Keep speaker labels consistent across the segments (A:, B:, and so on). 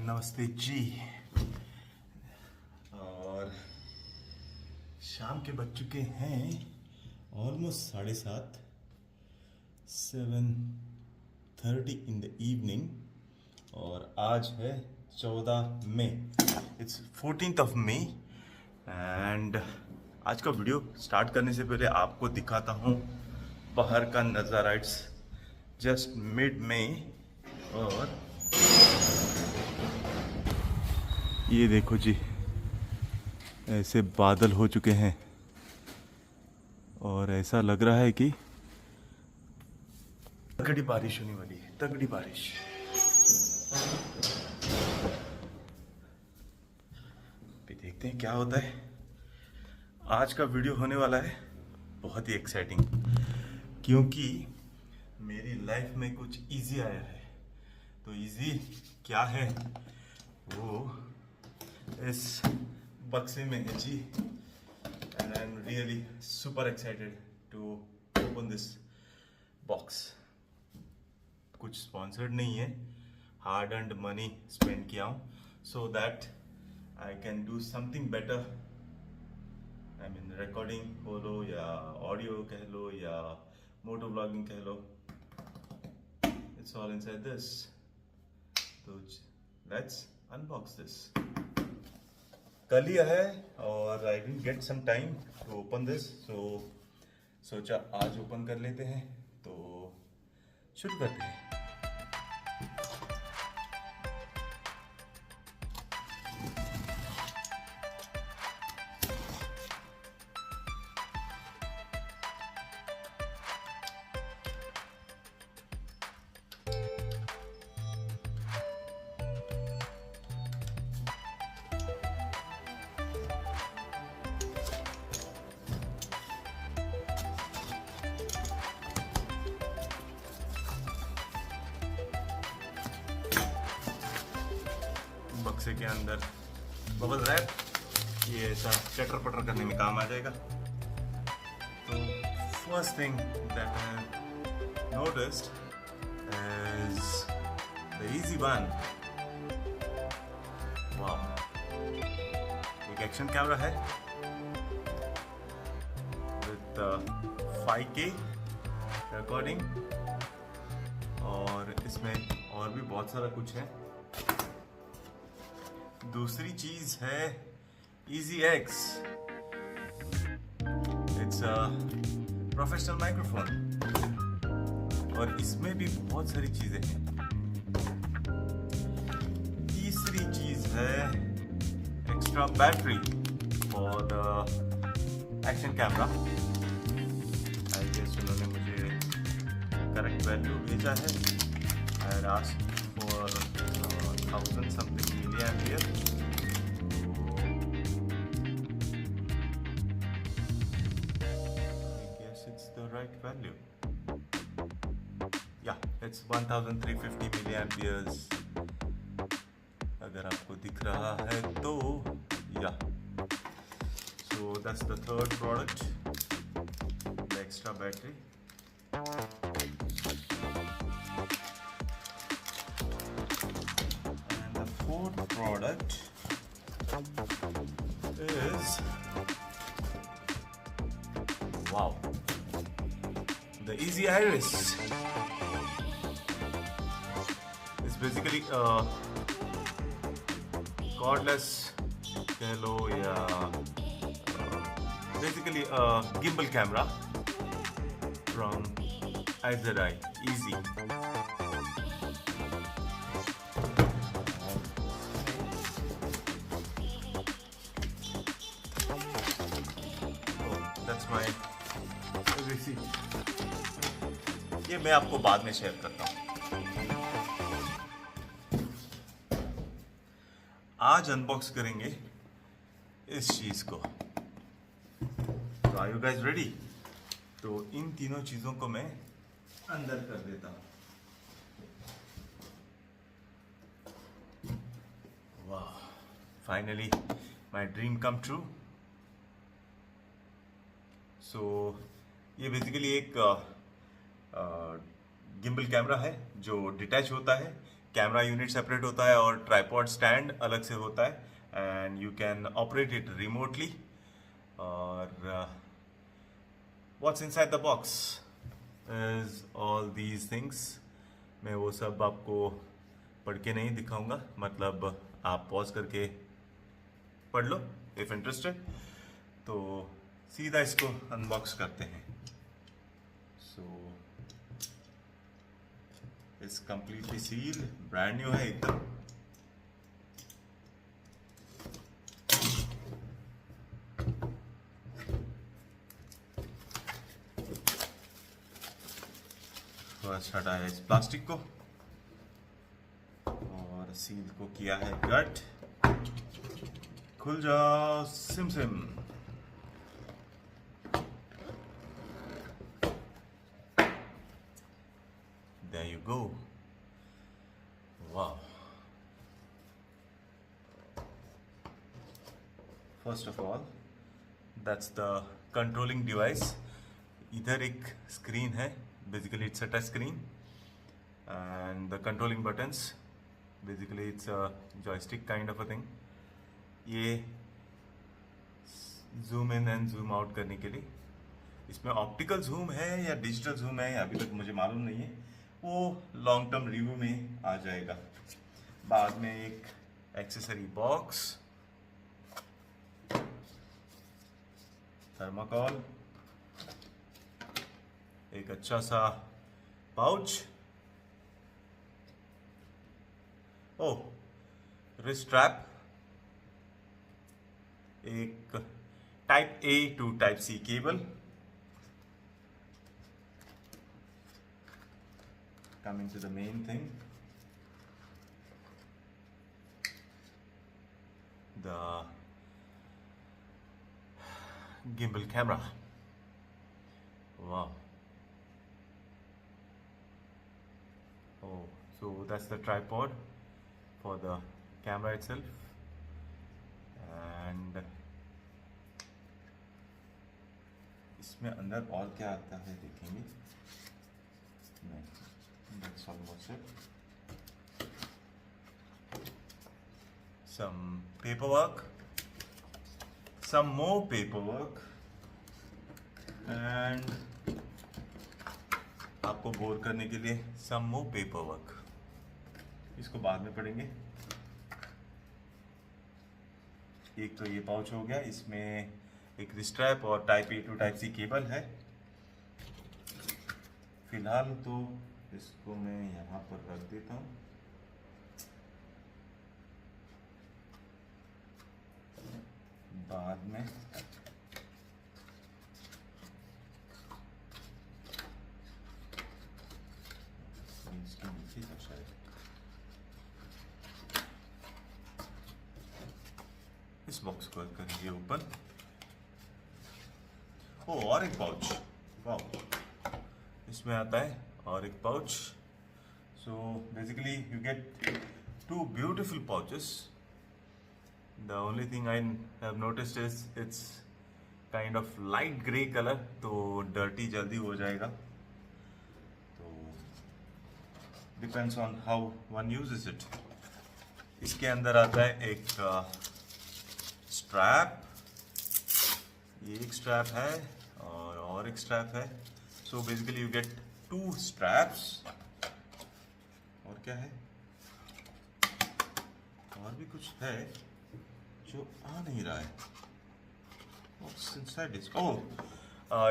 A: नमस्ते जी। और शाम के बज चुके हैं ऑलमोस्ट 7:30, 7:30 इन द इवनिंग। और आज है 14 मई, it's 14th of May. And आज का वीडियो स्टार्ट करने से पहले आपको दिखाता हूँ बाहर का नज़ारा। इट्स जस्ट मिड मई और ये देखो जी, ऐसे बादल हो चुके हैं और ऐसा लग रहा है कि तगड़ी बारिश होने वाली है, तगड़ी बारिश। भी देखते हैं क्या होता है। आज का वीडियो होने वाला है बहुत ही एक्साइटिंग, क्योंकि मेरी लाइफ में कुछ इजी आया है। तो इजी क्या है वो इस बक्से में है जी। And I am really super excited to open this box. कुछ स्पॉन्सर्ड नहीं है, हार्ड अर्न्ड मनी स्पेंड किया हूँ so that I can do something better. I mean recording बोलो या ऑडियो कह लो या मोटो ब्लॉगिंग कह लो, इट्स ऑल इनसाइड दिस। तो लेट्स अनबॉक्स दिस। कल ही है और I didn't get some time to open this, so सोचा आज ओपन कर लेते हैं। तो शुरू करते हैं। बक्से के अंदर बबल रैप, ये ऐसा चटर पटर करने में काम आ जाएगा। तो first thing that I noticed is the easy one. वाह, एक एक्शन कैमरा है विद 5K रिकॉर्डिंग, और इसमें और भी बहुत सारा कुछ है। दूसरी चीज है EasyX, it's a professional microphone, और इसमें भी बहुत सारी चीजें हैं। तीसरी चीज है extra battery for the action camera. I guess उन्होंने मुझे करेक्ट वैल्यू भेजा है। I asked for 1000 something milliampere. I guess it's the right value. Yeah, it's 1350 milliamperes. अगर आपको दिख रहा है तो yeah. So that's the third product, the extra battery. Fourth product is, wow, the Easy Iris. It's basically a cordless कह लो या basically a gimbal camera from IZI Easy. ये मैं आपको बाद में शेयर करता हूँ। आज अनबॉक्स करेंगे इस चीज को। तो आर यू गाइस रेडी? तो इन तीनों चीजों को मैं अंदर कर देता हूँ। वाह, finally my dream come true. So ये बेसिकली एक गिम्बल कैमरा है जो डिटैच होता है। कैमरा यूनिट सेपरेट होता है और ट्राइपॉड स्टैंड अलग से होता है, and you can operate it remotely. और what's inside the box is all these things. मैं वो सब आपको पढ़ के नहीं दिखाऊंगा, मतलब आप पॉज करके पढ़ लो इफ इंटरेस्टेड. तो सीधा इसको अनबॉक्स करते हैं. So it's completely sealed, brand new है एकदम. फर्स्ट हटाया इस प्लास्टिक को और सील को किया है कट. खुल जाओ SIM SIM. There you go. Wow. First of all, that's the controlling device. इधर एक स्क्रीन है, basically it's a touch screen, and the controlling buttons, basically it's a joystick kind of a thing. ये zoom in and zoom out करने के लिए. इसमें optical zoom है या डिजिटल जूम है अभी तक मुझे मालूम नहीं है, वो लॉन्ग टर्म रिव्यू में आ जाएगा. बाद में एक एक्सेसरी बॉक्स, थर्माकोल, एक अच्छा सा पाउच, रिस्ट स्ट्रैप, एक type A to type C cable. Coming to the main thing, the gimbal camera. Wow. Oh, so that's the tripod for the camera itself, and इसमें अंदर और क्या आता है देखेंगे. नहीं, that's almost it. Some paperwork, some more paperwork, and आपको bore करने के लिए some more paperwork. इसको बाद में पढ़ेंगे. एक तो ये पाउच हो गया, इसमें एक रिस्ट्रैप और type A to type C cable है. फिलहाल तो इसको मैं यहाँ पर रख देता हूँ. बाद में इसके नीचे था शायद. इस बॉक्स को करेंगे ओपन. और एक पाउच, वाओ, इसमें आता है और एक pouch. So basically you get two beautiful pouches. The only thing I have noticed is it's kind of light grey colour, तो डर्टी जल्दी हो जाएगा. तो depends on how one uses it. इसके अंदर आता है एक स्ट्रैप. ये एक स्ट्रैप है और एक स्ट्रैप है. So basically you get two straps. और क्या है, और भी कुछ है जो आ नहीं रहा है. What's inside this?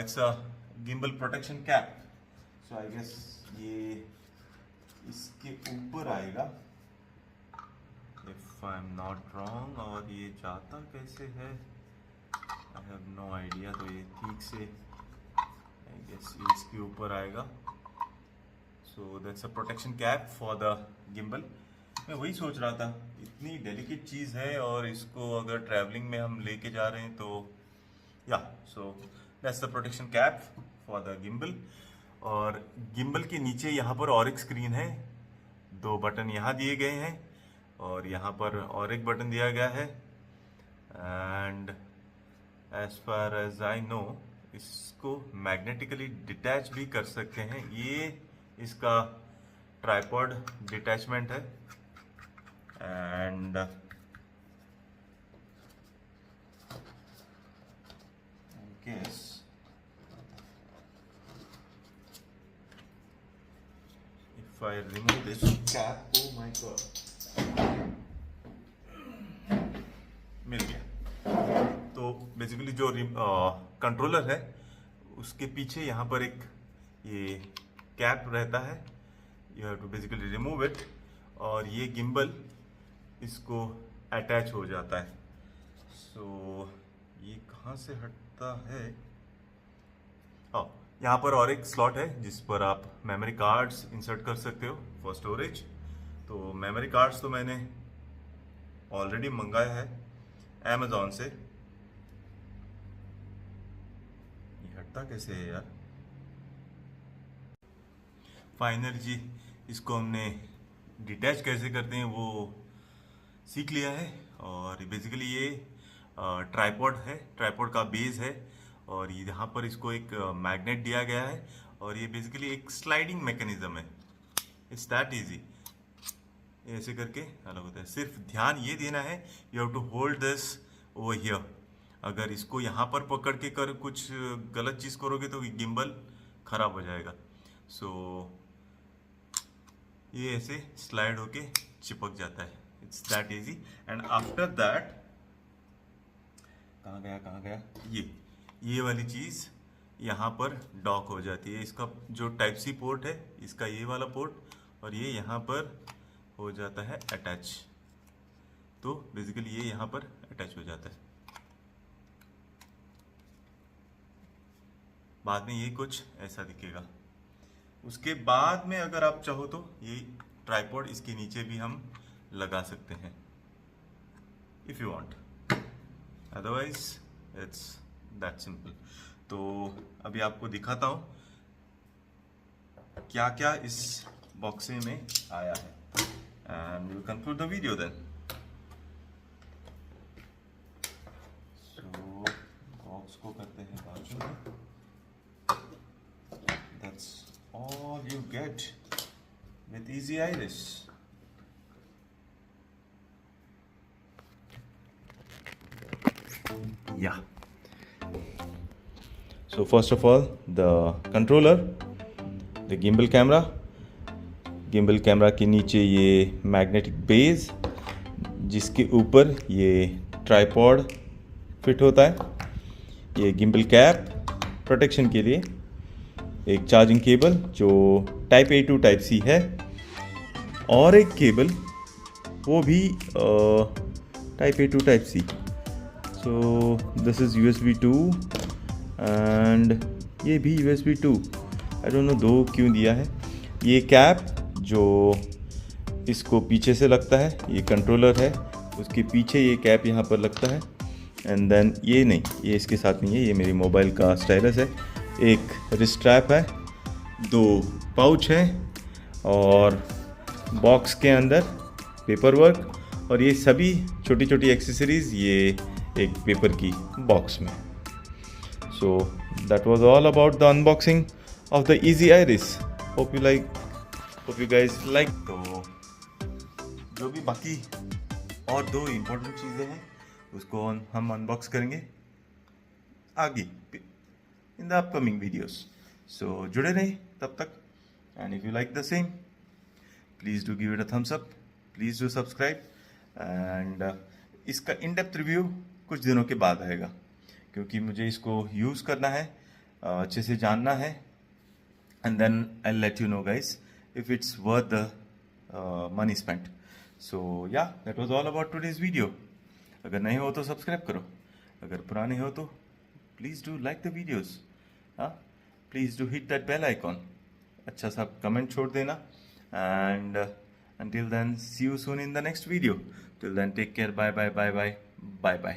A: It's a gimbal protection cap. So I guess ये इसके ऊपर आएगा if I'm not wrong. और ये जाता कैसे है I have no idea. तो ये ठीक से I guess ये इसके ऊपर आएगा. So that's a protection cap for the gimbal. मैं वही सोच रहा था, इतनी डेलिकेट चीज़ है और इसको अगर ट्रैवलिंग में हम लेके जा रहे हैं तो या so that's the protection cap for the gimbal. और गिम्बल के नीचे यहाँ पर और एक स्क्रीन है. 2 बटन यहाँ दिए गए हैं और यहाँ पर और एक बटन दिया गया है. And as far as I know इसको मैग्नेटिकली डिटैच भी कर सकते हैं. ये इसका ट्राइपॉड डिटैचमेंट है and guess if I remove this cap, oh my god, मिल गया। तो बेसिकली जो कंट्रोलर है उसके पीछे यहाँ पर एक ये कैप रहता है, you have to basically remove it, और ये गिम्बल इसको अटैच हो जाता है। सो ये कहाँ से हटता है? यहाँ पर और एक स्लॉट है जिस पर आप मेमोरी कार्ड्स इंसर्ट कर सकते हो फॉर स्टोरेज। तो मेमोरी कार्ड्स तो मैंने ऑलरेडी मंगाया है अमेजोन से। ये हटता कैसे है यार? फाइनली जी इसको हमने डिटैच कैसे करते हैं वो सीख लिया है। और बेसिकली ये ट्राइपॉड है, ट्राइपॉड का बेस है, और यहाँ पर इसको एक मैग्नेट दिया गया है, और ये बेसिकली एक स्लाइडिंग मैकेनिज्म है। It's that easy. ऐसे करके अलग होता है। सिर्फ ध्यान ये देना है, you have to hold this over here. अगर इसको यहाँ पर पकड़ के कर कुछ गलत चीज़ करोगे तो गिम्बल खराब हो जाएगा। सो ये ऐसे स्लाइड होके चिपक जाता है। It's that easy. And after that कहाँ गया ये वाली चीज़ यहाँ पर डॉक हो जाती है। इसका जो टाइप सी पोर्ट है, इसका ये वाला पोर्ट, और ये यहाँ पर हो जाता है अटैच। तो बेसिकली ये यहाँ पर अटैच हो जाता है। बाद में ये कुछ ऐसा दिखेगा। उसके बाद में अगर आप चाहो तो ये ट्राइपॉड इसके नीचे भी हम लगा सकते हैं, if you want. Otherwise it's that simple. तो अभी आपको दिखाता हूँ क्या क्या इस बॉक्स में आया है, and will conclude the video then. So box को करते हैं बाजू में। That's all you get with easy iris. Yeah. So first of all, the controller, the gimbal camera के नीचे ये मैग्नेटिक बेस, जिसके ऊपर ये ट्राइपॉड फिट होता है, ये गिम्बल कैप प्रोटेक्शन के लिए, एक चार्जिंग केबल जो type A to type C है, और एक केबल वो भी type A to type C। So this is USB 2 and ये भी USB 2। I don't know दो क्यों दिया है। ये कैप जो इसको पीछे से लगता है, ये कंट्रोलर है, उसके पीछे ये कैप यहाँ पर लगता है। एंड देन ये नहीं, ये इसके साथ नहीं है, ये मेरी मोबाइल का स्टाइलस है। एक रिस्ट स्ट्रैप है, दो पाउच है, और बॉक्स के अंदर पेपर वर्क, और ये सभी छोटी छोटी एक्सेसरीज ये एक पेपर की बॉक्स में। So that was all about the unboxing of the easy iris. Hope you guys like. तो जो भी बाकी और दो इम्पोर्टेंट चीज़ें हैं उसको हम अनबॉक्स करेंगे आगे इन द अपकमिंग वीडियोस। सो जुड़े रहिए तब तक, and if you like the same please do give it a thumbs up, please do subscribe. And इसका इन डेप्थ रिव्यू कुछ दिनों के बाद आएगा, क्योंकि मुझे इसको यूज़ करना है, अच्छे से जानना है, and then I let you know guys if it's worth the money spent. So yeah that was all about today's video. अगर नए हो तो सब्सक्राइब करो, अगर पुराने हो तो please do like the videos, हाँ, please do hit that bell icon, अच्छा सा कमेंट छोड़ देना। And until then, see you soon in the next video. Till then, take care. Bye bye.